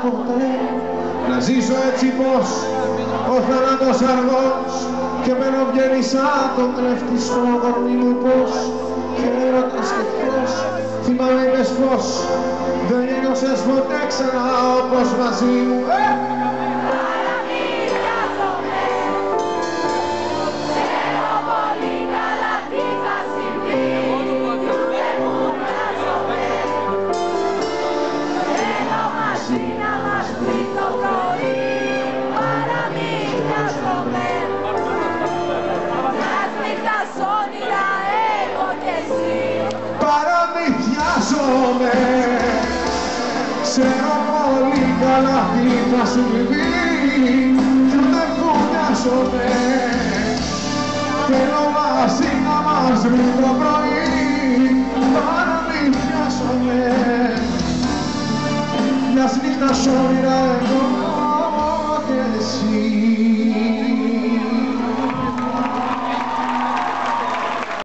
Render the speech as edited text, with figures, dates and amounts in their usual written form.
ποτέ να ζήσω έτσι πως ο θάνατος αργός και μένω βγαίνει σαν τον κλέφτη στο κορμί μου πως και έρωτας και ποιος θυμάμαι είπες πως δεν ένιωσες ποτέ ξανά όπως μαζί μου. Παραμυθιάζομαι, ξέρω πολύ καλά τι θα συμβεί κι δεν φωνιάζομαι. Θέλω μαζί να μας βρει το πρωί. Παραμυθιάζομαι, μιας νύχτας όνειρα εγώ